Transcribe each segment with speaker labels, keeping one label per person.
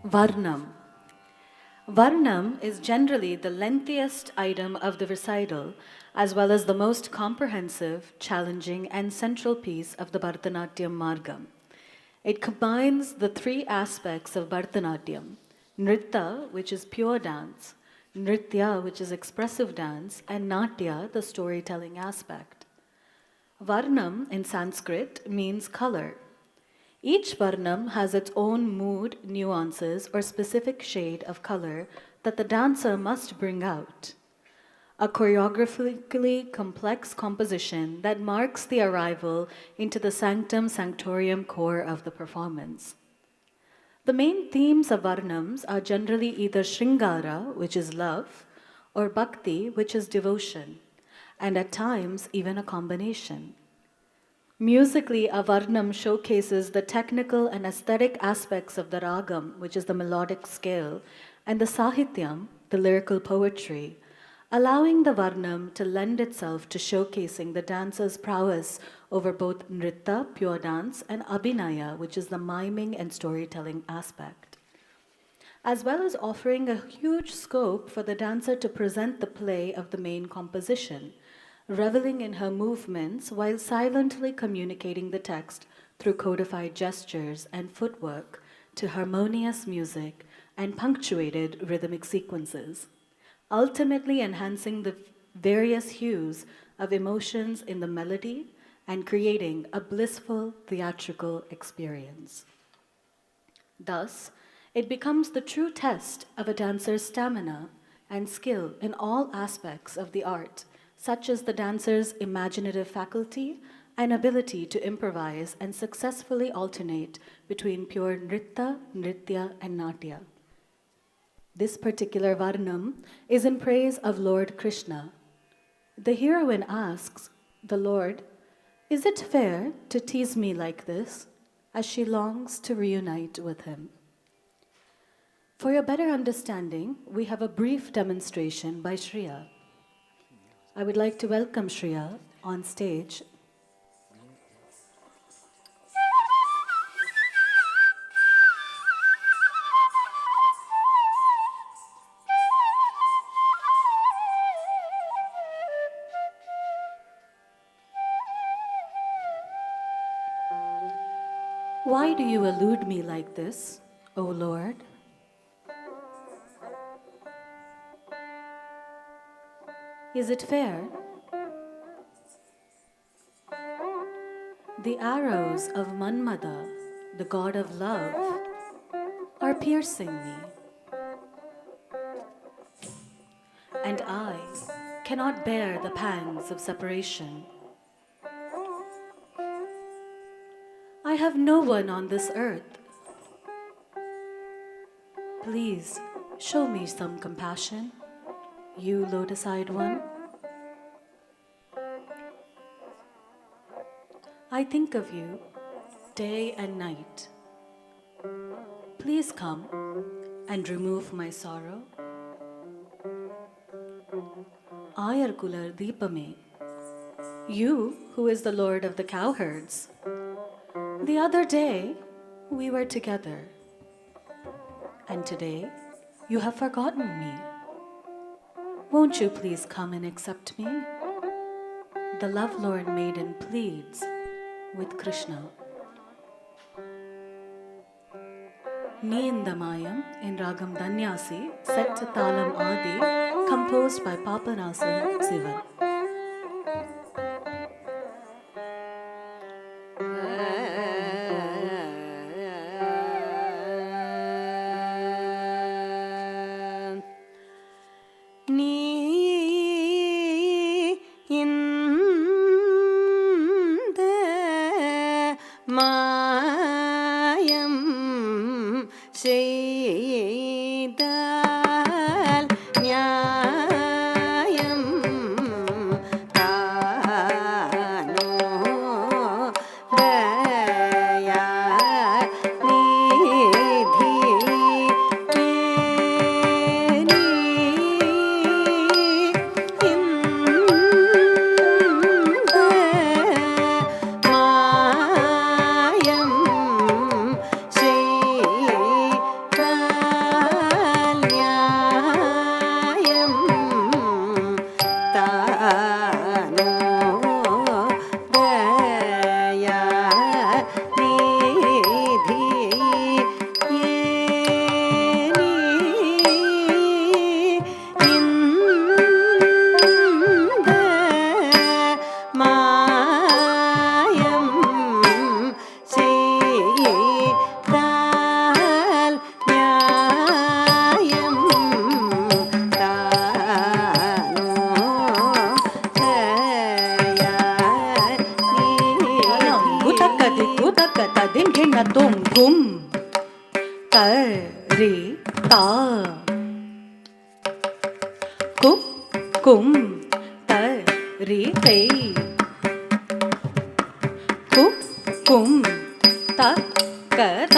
Speaker 1: Varnam. Varnam is generally the lengthiest item of the recital, as well as the most comprehensive, challenging, and central piece of the Bharatanatyam Margam. It combines the three aspects of Bharatanatyam: Nritta, which is pure dance, Nritya, which is expressive dance, and Natya, the storytelling aspect. Varnam in Sanskrit means color. Each varnam has its own mood, nuances, or specific shade of color that the dancer must bring out. A choreographically complex composition that marks the arrival into the sanctum sanctorium core of the performance. The main themes of varnams are generally either Shringara, which is love, or Bhakti, which is devotion, and at times even a combination. Musically, a varnam showcases the technical and aesthetic aspects of the ragam, which is the melodic scale, and the sahityam, the lyrical poetry, allowing the varnam to lend itself to showcasing the dancer's prowess over both nritta, pure dance, and abhinaya, which is the miming and storytelling aspect, as well as offering a huge scope for the dancer to present the play of the main composition, reveling in her movements while silently communicating the text through codified gestures and footwork to harmonious music and punctuated rhythmic sequences, ultimately enhancing the various hues of emotions in the melody and creating a blissful theatrical experience. Thus, it becomes the true test of a dancer's stamina and skill in all aspects of the art, such as the dancer's imaginative faculty and ability to improvise and successfully alternate between pure nritta, nritya, and natya. This particular varnam is in praise of Lord Krishna. The heroine asks the Lord, "Is it fair to tease me like this?" as she longs to reunite with him. For your better understanding, we have a brief demonstration by Shriya. I would like to welcome Shriya on stage. Why do you elude me like this, O Lord? Is it fair? The arrows of Manmada, the god of love, are piercing me, and I cannot bear the pangs of separation. I have no one on this earth. Please show me some compassion, you lotus-eyed one. I think of you day and night. Please come and remove my sorrow. Ayarkular Deepame, you who is the lord of the cowherds. The other day we were together, and today you have forgotten me. Won't you please come and accept me? The lovelorn maiden pleads with Krishna. Neendamayam in Ragam Danyasi, set to Talam Adi, composed by Papanasan Sivan. रे ता कु कुम त रे ते कु कुम त क त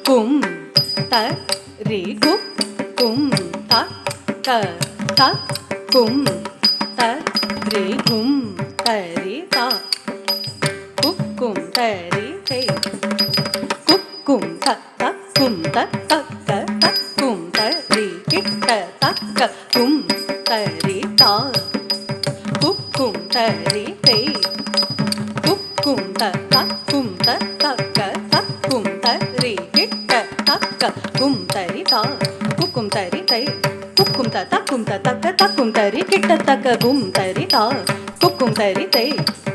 Speaker 1: कुम त रे कु कुम त क त कुम त रे कुम त रे ता कु कुम त रे ते कु कुम त त कुम त त क त कुम त रे कि त त क कुम त रे ता कु कुम त रे ते कु कुम त त कुम त त क त कुम त रे कि त त क कुम त रे ता कु कुम त रे ते कु कुम त त कुम त त क त कुम त रे कि त त क कुम त रे ता कु कुम त रे ते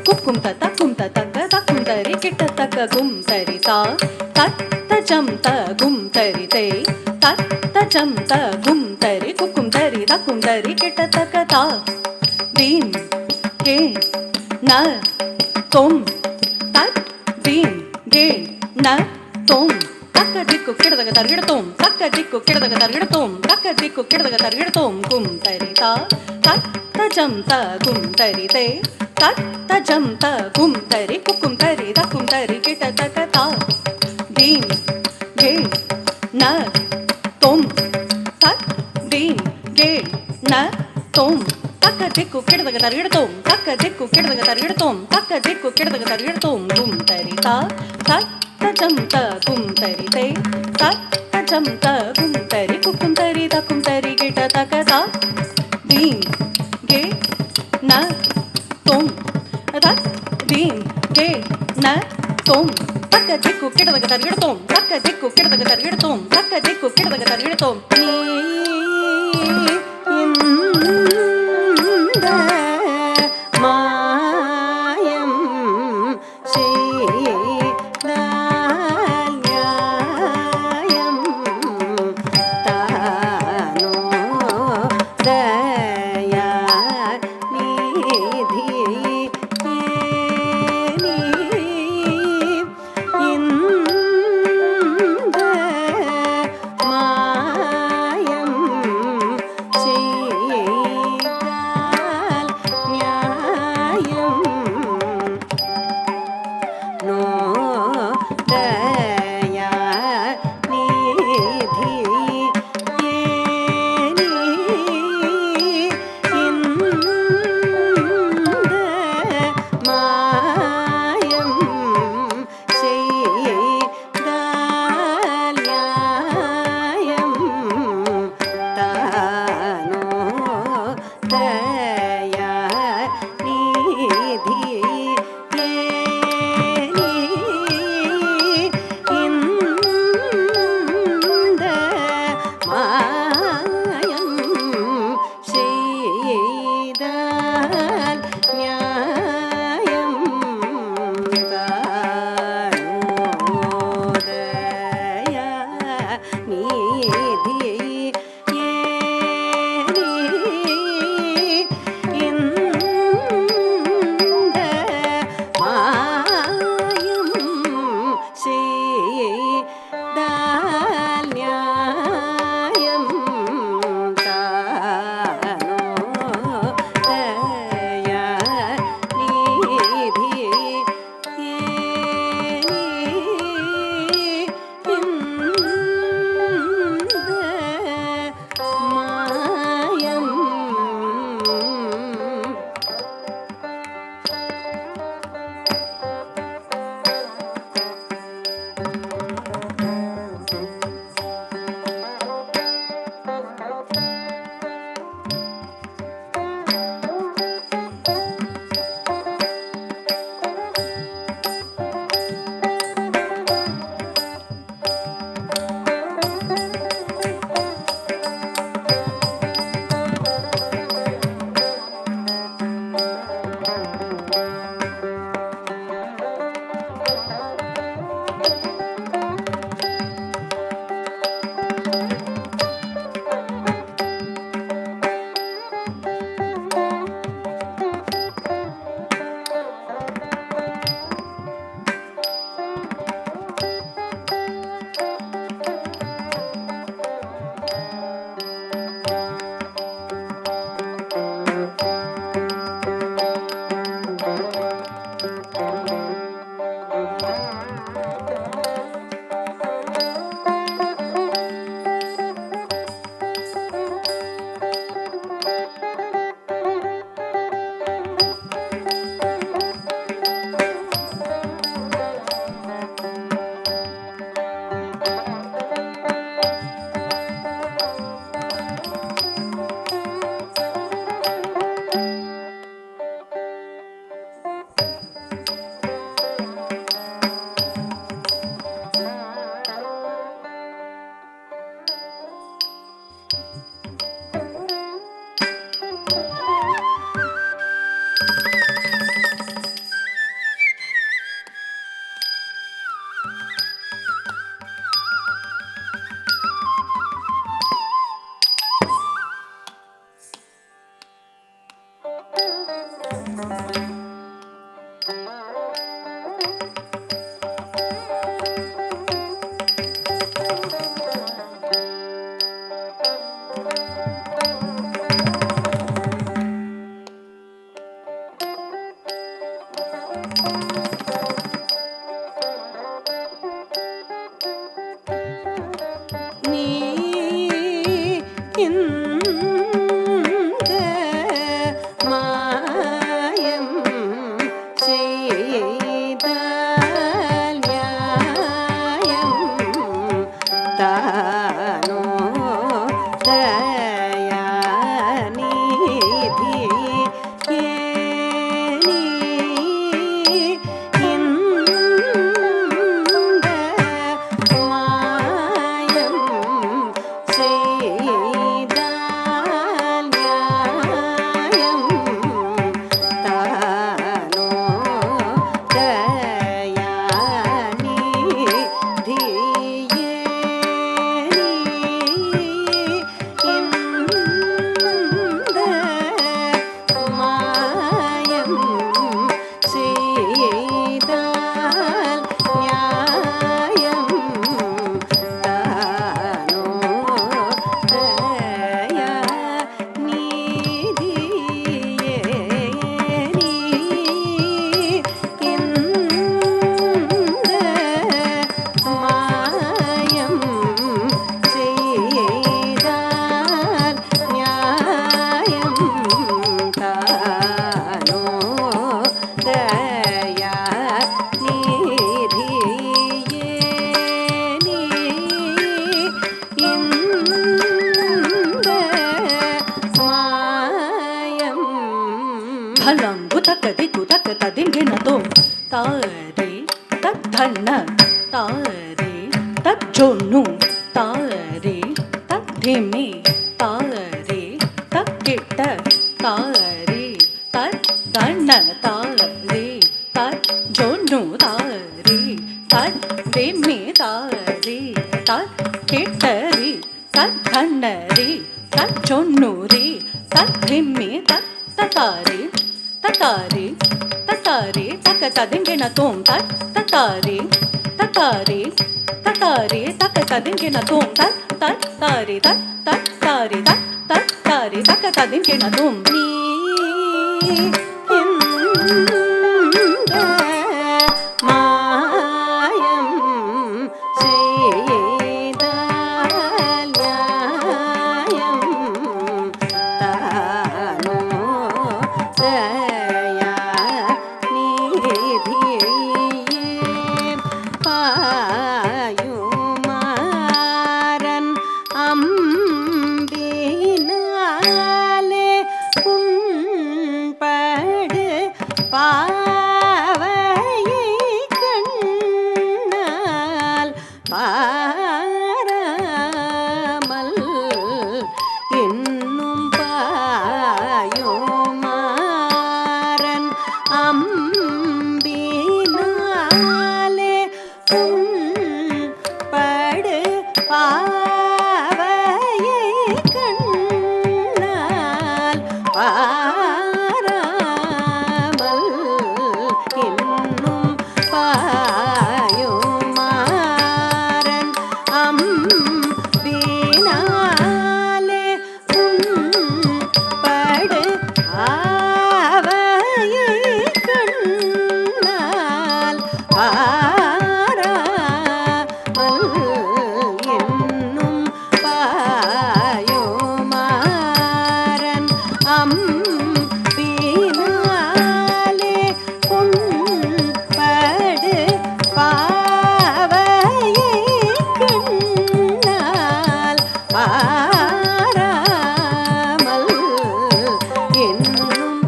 Speaker 1: कु कुम त त कुम त त क त कुम त रे कि त त क कुम त रे ता त त जम त कुम त रे ते त त जम त कुम त रे कु कुम त रे ता कुम त रे कि त त क ता दीन गे न तुम तत् दीन गे न तुम तक दिक्ಕು किडदग तर्गिडतोम तक दिक्ಕು किडदग तर्गिडतोम तक दिक्ಕು किडदग तर्गिडतोम कुम तरिता तत् तजम त कुम तरिते तत् तजम त कुम तरि कुकुम तरि तकुम तरि किट तकता दीन गे न तुम तत् दीन गे न तुम तक दिक्ಕು किडदग तर्गिडतोम तक दिक्ಕು किडदग तर्गिडतोम तक दिक्ಕು किडदग तर्गिडतोम कुम तरिता तत् तजम त कुम तरिते तत् तजम त कुम तरि कुकुम तरि तकुम तरि किट तकता दीन गे न तुम तत् दीन गे न तुम तक दिक्ಕು किडदग तर्गिडतोम तक दिक्ಕು किडदग तर्गिडतोम तक दिक्ಕು किडदग तर्गिडतोम
Speaker 2: மாயம் செய்தால் நியாயம் தானோ தயா நிதி இந்த மாயம் செய்தால் நியாயம் நோ தயா நிதி இந்த மாயம் செய்தால் நியாயம் தானோ தயா நிதி இந்த மாயம் செய்தால் நியாயம் தானோதயா நிதி இந்த மாயம் செய்தால் நியாயம் தானோ தயா நிதி இந்த நீ இந்த மாயம் செய்தால் நியாயம் தானோ தயாநிதி ஏனி இந்த மாயம் செய்தால் நியாயம் தானோ தயாநிதி
Speaker 1: ಭಲಂಗುತಕದಿ ಕುತಕತದಿಂಗಿನ ತೋಂ ತಾರೆ ತದ್ಧನ್ನ ತಾರೆ ತಜ್ಜೊನ್ನು ತಾರೆ ತದ್ಧಿಮಿ ತಾರೆ ತಕ್ಕಿಟ್ಟ ತಾರೆ ತದ್ದಣ್ಣ ತಾರೆ ತಜ್ಜೊನ್ನು ತಾರೆ ತದ್ಧಿಮಿ ತಾರೆ ತಕ್ಕಿಟ್ಟರಿ ತದ್ದಣ್ಣರಿ ತಜ್ಜೊನ್ನುರಿ ತದ್ಧಿಮಿ ತತ್ತಾರಿ ತತಾರಿ ತತಾರಿ ತಕ ತದಿಂಗಿನ ತೋಂ ತತ್ ತತಾರಿ ತತಾರಿ ತತಾರಿ ತಕ ತದಿಂಗಿನ ತೋಂ ತತ್ ತತ್ತಾರಿ ತತ್ ತತ್ತಾರಿ ತತ್ ತತ್ತಾರಿ ತಕ ತದಿಂಗಿನ ತೋಂ
Speaker 2: ನೀ மாயம் செய்தால் நியாயம் தானோ தயாநிதியே பாயுமாறன் அம்பினாலே புண்படு பாவையை கண்ணால் பாராமல் இன்னும் பாயுமாறன் அம்பினாலே புண்படு பாவையை கண்ணால் பாராமல் இன்னும் பாயுமாறன் அம்பினாலே புண்படு பாவையை கண்ணால் பாராமல் இன்னும் பாயுமாறன் அம்பினாலே புண்படு பாவையை கண்ணால் பாராமல் இன்னும்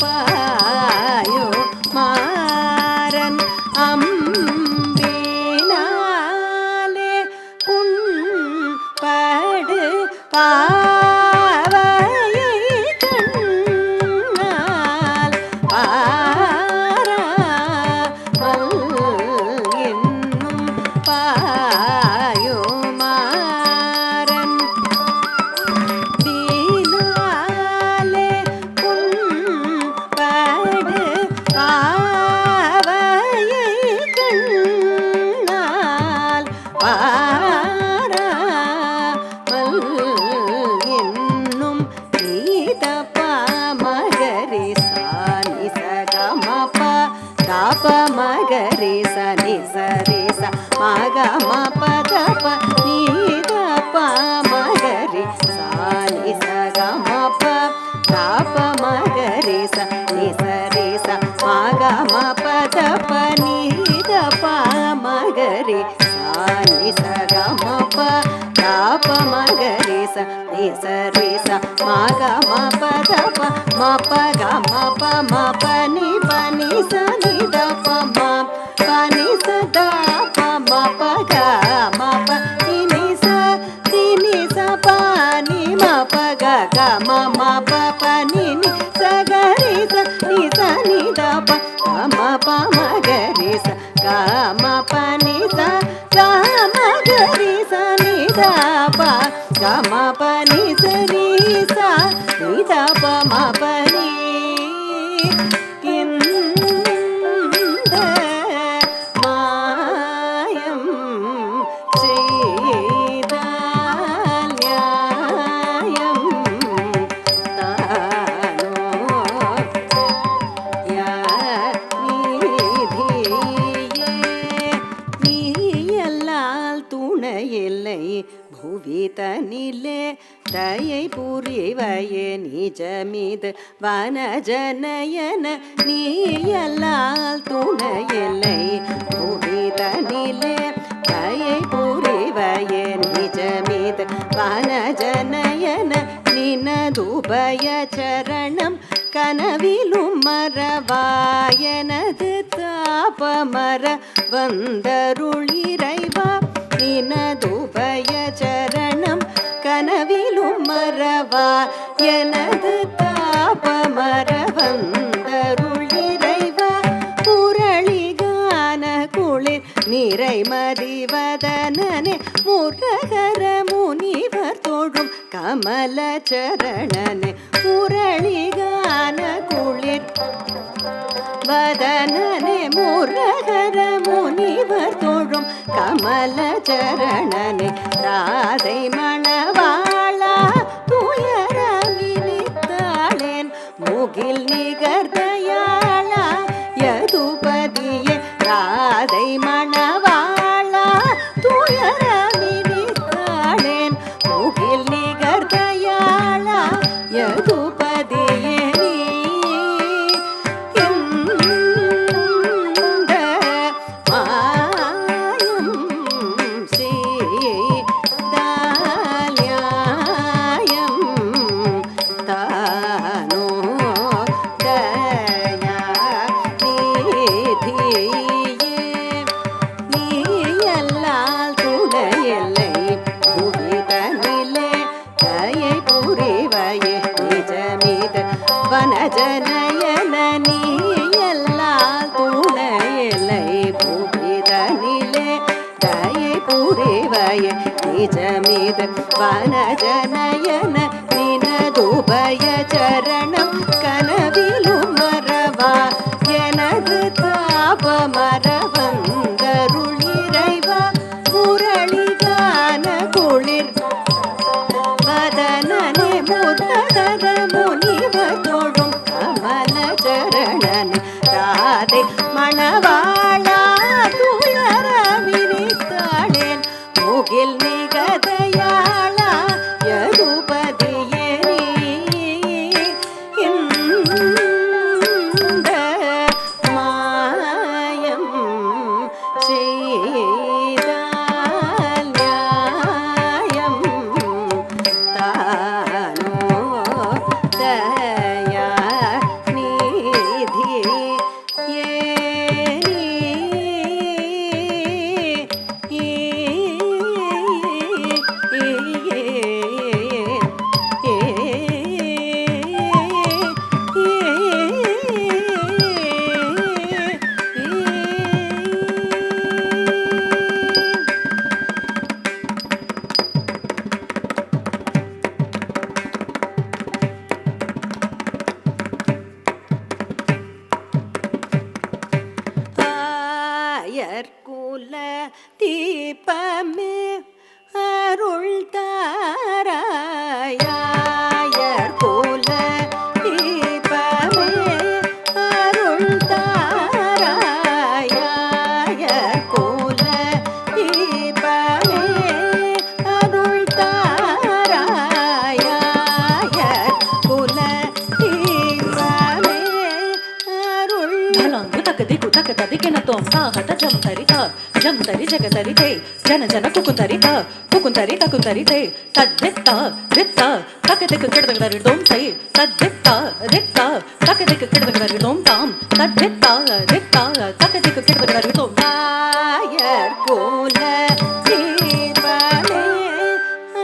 Speaker 2: பாயுமாறன் அம்பினாலே புண்படு பாவையை கண்ணால் பாராமல் இன்னும் பாயுமாறன் தீனாலே புண்படு பாவையை கண்ணால் பாராமல் ಗರಿ ಸ ನಿ ಸ ರಿ ಸ ಮ ಗ ಮ ಪ ದ ಪ ಮ ಪ ಗ ಮ ಪ ಮ ಪ ನಿ ಸ ನಿ ದ ಪ ಮ ಪ ನಿ ಸ ದ ಪ ಮ ಪ ಗ ಮ ಪ ನಿ ಸ ಪ ನಿ ಮ ಪ ಗ ಗ ಮ ಮ ಪ ಪ ನಿ ಸ ಗ ರಿ ಸ ನಿ ದ ಪ ಮ ಪ ಮ ಗ ರಿ ಸ ಗ ಮ ಪ ನಿ ಸ ಗ ಮ ಗ ರಿ ಸ ನಿ ದ ಪ ಗ ಮ ಪ ನಿ ಸ ರಿ ಸ ನಿ ದ ಪ ಮ ಪ ನಿ ಇಂದ ಮಾಯಂ ചെയ്താല്യായം താനോ நீயல்லால் துணையில்லை புவிதனிலே தயை புரிவையே நிஜமிது வனஜனயன நீயல்லால் துணையில்லை புவிதனிலே தயை புரிவையே நிஜமிது வனஜனயன நினதுபய சரணம் கனவிலும் மறவாயனது தாபமர வந்தருளிரைவா நினதுபய சரணம் கனவிலும் மறவா எனது தாபமர வந்தருளிரைவா புரளிகான குளிர் நிறைமதிவதனனே முரகர முனிவர் தோழும் கமல சரணனே முரளிகான குளிர் வதனனே முரகர முனிவர் தோழும் கமல சரணனே ராதை மணவாளா துயரவினித்தாளேன் முகில் நிகர்தயாளா யதுபதியே ராதை மணவாளா துயரவினித்தாளேன் முகில் நிகர்தயாளா யதுபதியே நீ இந்த மாயம் செய்தால்யாயம் தானோ தயா நிதியே நீயல்லால் துணையில்லை புவிதனிலே தயை புரிவையே நிஜமிது வனஜனயன நீயல்லால் துணையில்லை புவிதனிலே தயை புரிவையே நிஜமிது வனஜனயன நினதுபய சரணம் கனவிலும் மறவா எனது தாபமர வந்தருளிரைவா முரளிகான குளிர் வதனனே முரகர முனிவர் தோழும் கமல சரணனே ராதை மணவாளா துயரவினித்தாளேன் முகில் நிகதயாளா யதுபதியே இந்த மாயம் செய்தால்யாயம் தானோ தயா நிதியே ஆயர்குல தீபமே அருள் தாராயாயர்குல தீபமே அருள் தாராயாயர்குல தீபமே அருள் தாராயாயர்குல தீபமே அருள்
Speaker 1: ढलंग तक दिकु तक तदिके न तोम ता हट जम तरिता ಜಂ ತರಿ ಜಗ ತರಿತೆ ಜನ ಜನ ಕುಕುಂತರಿತ ಕುಕುಂತರಿತ ಕುಂತರಿತೆ ತದ್ದಿತ್ತ ದಿತ್ತ ತಕದಿಕ್ಕ ಕಿಡದಗದರಿಡೋಂ ತೈ ತದ್ದಿತ್ತ ದಿತ್ತ ತಕದಿಕ್ಕ ಕಿಡದಗದರಿಡೋಂ ತಾಂ ತದ್ದಿತ್ತ ದಿತ್ತ ತಕದಿಕ್ಕ ಕಿಡದಗದರಿಡೋಂ
Speaker 2: ஆயர் கோல தீபமே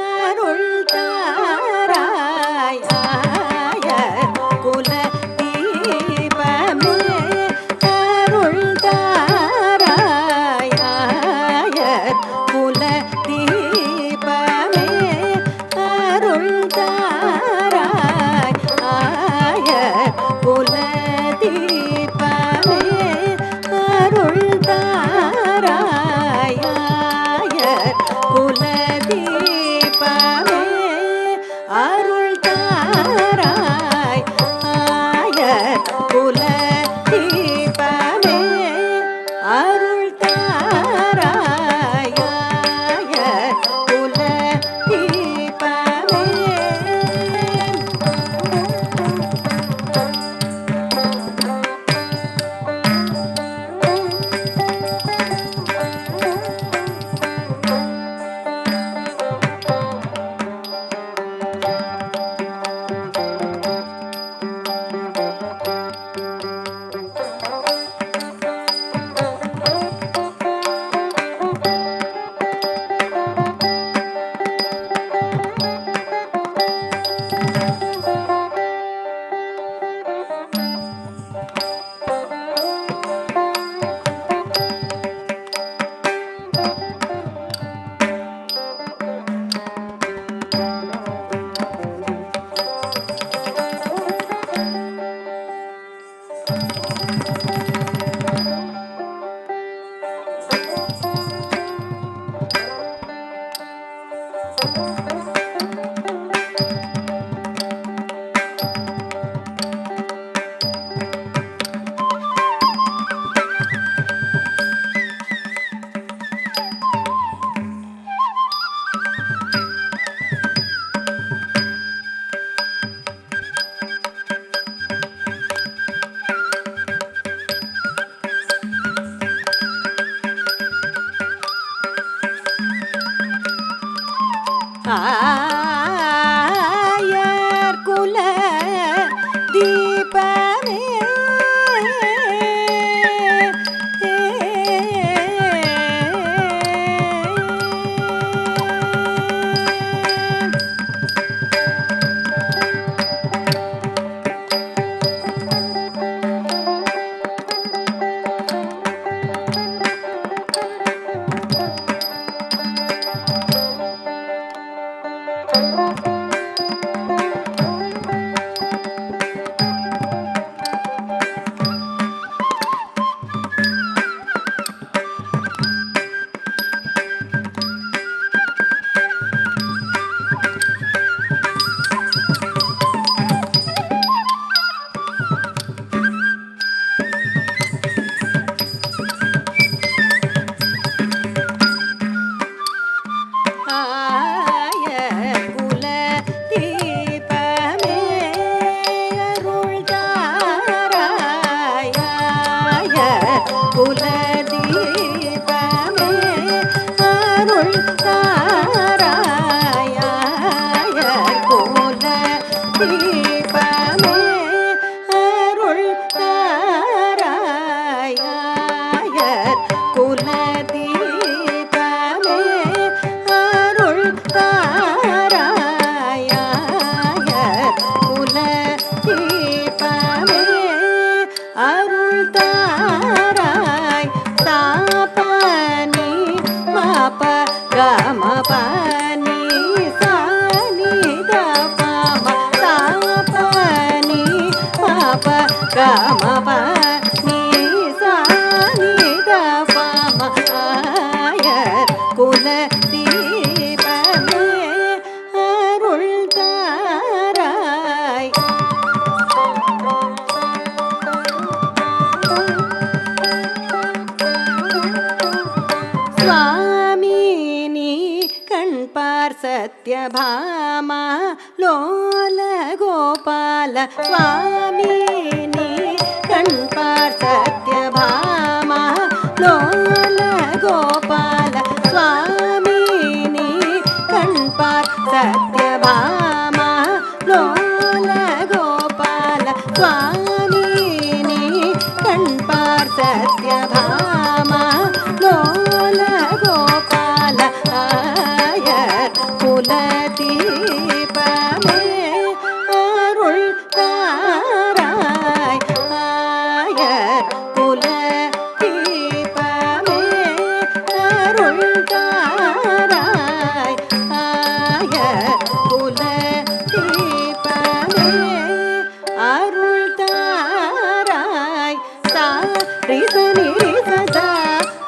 Speaker 2: அருள் தாராய் ஆயர் குல தீபமே அருள் தாராய் ஆயர் குல தீபமே அருள் தாராய் ஆயர் குல தீபமே அருள் தாராய் ஆயர் குல தீபமே அருள் தாராய் ஆயர் குல தீபமே அருள் தாராய் ஆயர் குல தீபமே ஆயர் குல தீபமே ஆயர் குல தீபமே அருள் தாராய் ஆயர் குல தீபமே அருள் தாராய் ஆயர் குல தீபமே அருள் தாராய் ஆயர் குல தீபமே அருள் தாராய் ஆயர் குல தீபமே அருள் தாராய் சாபனி மாப கம பனி சானி தபம சாபனி மாப கம பனி சானி தபம ஆயர் குல தீபமே அருள் தாராய் சுவாமினி கண்பார் சத்யபாமா லோல கோபால சுவாமினி கண்பார் சத்யபாமா லோல கோ கோபால சுவாமி நீ கண்பார் சத்யபாமா லோல கோபால சுவாமி நீ கண்பார் சத்யபாமா லோல கோபால ஆயர் குலதீபமே அருள் தாராய் ஆயர் குலதீபமே அருள் தாராய் ஆயர் குலதீபமே அருள் தாராய் சா ரிசனி ரிசதா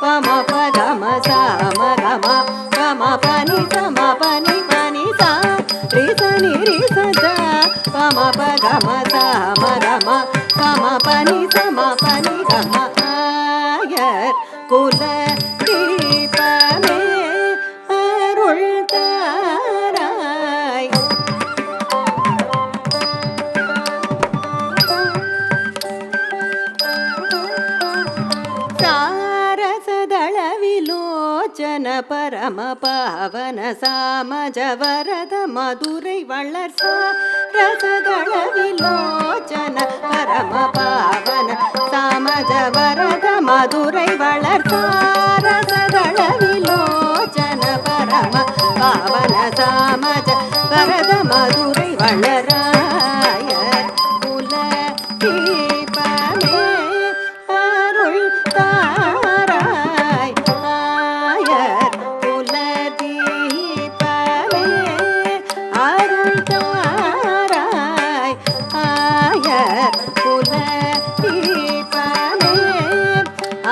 Speaker 2: பம பகம சாம கம கம பனி சம பனி பனி சா ரிசனி ரிசதா பம பகம சாம கம கம பனி சம பனி கம ஆயர் குலதீபமே அருள் தாராய் சாரசதளவிலோச்சன பரம பாவன சாமஜ வரத மதுரை வளர் சாரசதளவிலோச்சன பரம பாவன சாமஜ வரத மதுரை வளர் சாரசதளவிலோச்சன பரம பாவன சாமஜ வரத மதுரை வளராய குலதீபமே அருள் தாராய் ஆயர் குலதீபமே அருள் தாராய் ஆயர் குலதீபமே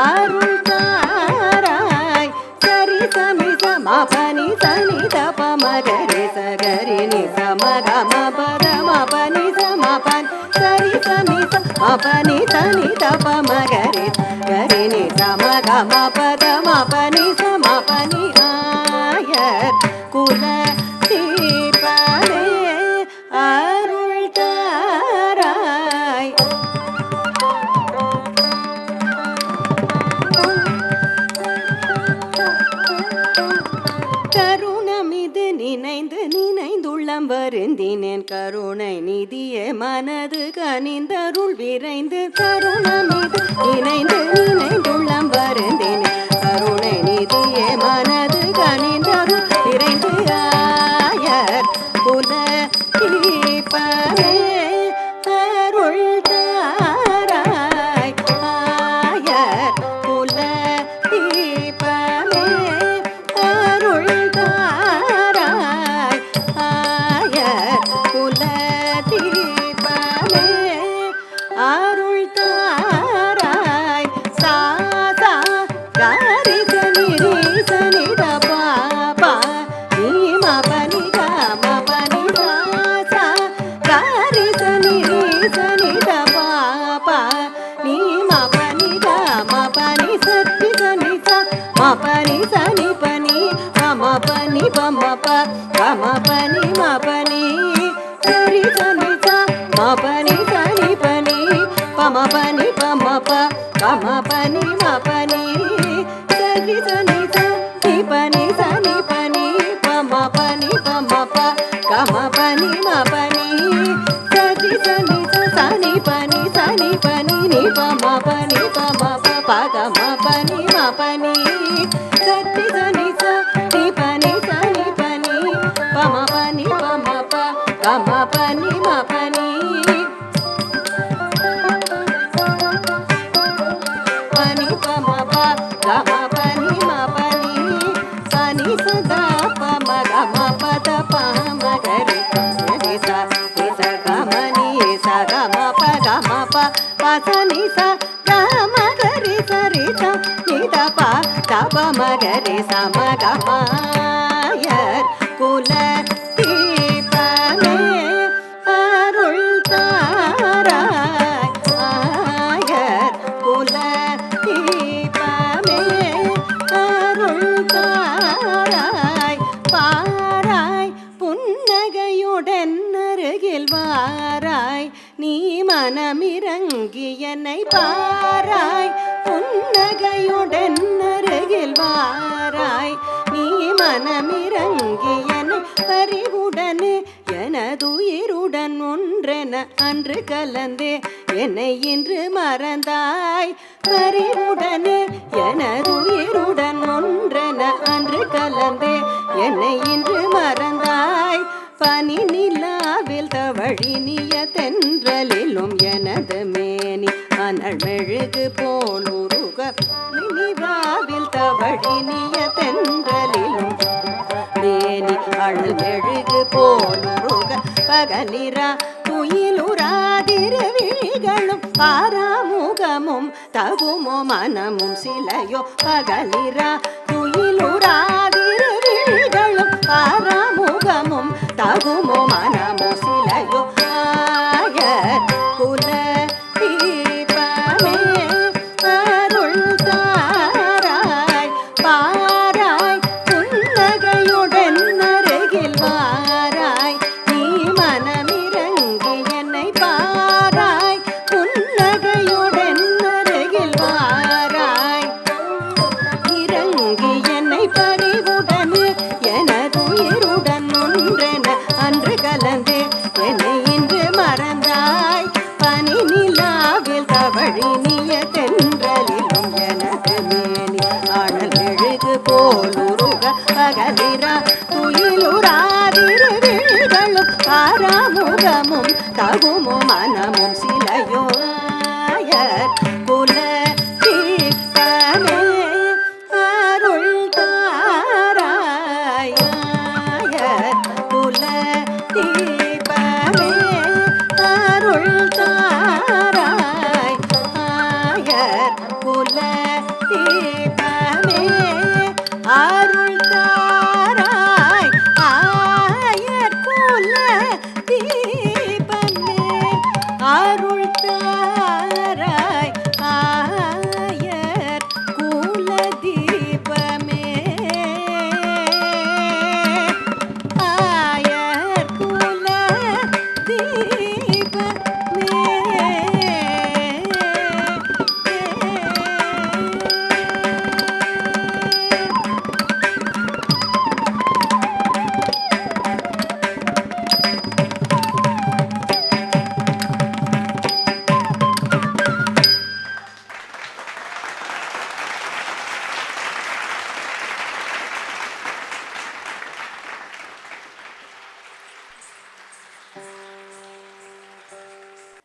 Speaker 2: அருள் தாராய் சரி சமி சமபனி சனி தப மகரி சகரி நி சமகம பரம பனி சமபன் சரி சமி சமபனி சனி தப மகரி கரி நி சமகம பரம பனி சமபனி ஆயர் குலதீபமே அருள் தாராய் கருணமிது நினைந்து நினைந்துள்ளம் வருந்தினேன் கருணை நிதியே மனது கனிந்தருள் விரைந்து கருணமிது நினைந்து நினைந்துள்ளம் வருந்தினேன் கருணை நிதியே மனது கனிந்தருள் விரைந்து ஆயர் குலதீபமே அருள் தாராய் ஆயர் குலதீபமே அருள் தாராய் ஆயர் குலதீபமே அருள் தாராய் சா சா கரி சனி ரி சனி த பா பா நீ ம பனி க ம பனி சா சா கரி சனி ரி சனி த பா பா நீ ம பனி க ம பனி சத்தி சனி சா ம பனி சனி பனி ம பனி ப ம ப க ம பனி ம பனி சரி சனி சா ம பனி சனி பனி ப ம பனி ப ம ப க ம பனி ம பனி சரி சனி சா நீ பனி சனி பனி ப ம பனி ப ம ப க ம பனி ம பனி சரி சனி சா சனி பனி நீ ப ம பனி ப ம ப ப க ம பனி ம பனி சரி சனி சா நீ பனி சனி பனி ப ம பனி ப ம ப க ம பனி ம பனி பனி ப ம ப க ம பனி ம பனி சனி சதா ப ம க ம ப த ப ம க ரி ரி சா ரி ச க ம நீ ச க ம ப க ம ப ப ச நீ ச க ம க ரி ச ரி ச நீ த ப த ப ம க ரி ச ம க ம ஆயர் குலதீபமே அருள் தாராய் ஆயர் குலதீபமே அருள் தாராய் பாராய் புன்னகையுடன் அருகில் வாராய் நீ மனமிறங்கி என்னை பாராய் புன்னகையுடனருகில் வாராய் நீ மனமிறங்கியனை பறிவுடனே எனதுயிருடன் ஒன்றென அன்று கலந்தே என்னை இன்று மறந்தாய் பறிவுடனே எனதுயிருடன் ஒன்றென அன்று கலந்தே என்னை இன்று மறந்தாய் பனி நிலாவில் தவழினிய தென்றலிலும் எனது மேனி அனல் மெழுகு போலுருக நிலாவில் தவழினிய தென்றலிலும் மேனி அழல் மெழுகு போலுருக பகலிரா துயிலுறாதிருவிழிகளும் பாராமுகமும் தகுமோ மனமும் சிலையோ பகலிரா துயிலுறாதிருவிழிகளும் பாராமுகமும் தகுமோ மனமோ சிலையோ ஆயர் குல தீபமே அருள் தாராய் பாராய் புன்னகையுடன் அருகில் வாராய் நீ மனமிறங்கி என்னை பாராய் புன்னகையுடன் அருகில் வாராய் இறங்கி என்னை பறிவுடன் எனதுயிருடன் ஒன்றென அன்று கலந்தே என்னை இன்று மறந்தாய் பனி நிலாவில் தவழினிய தென்றலிலும் எனது மேனி ஆடல் மெழுகு போலுருக பகலிரா துயிலுறாதிருவிழிகளும் பாராமுகமும் தகுமோ மனமும் சிலையோ ஆயர்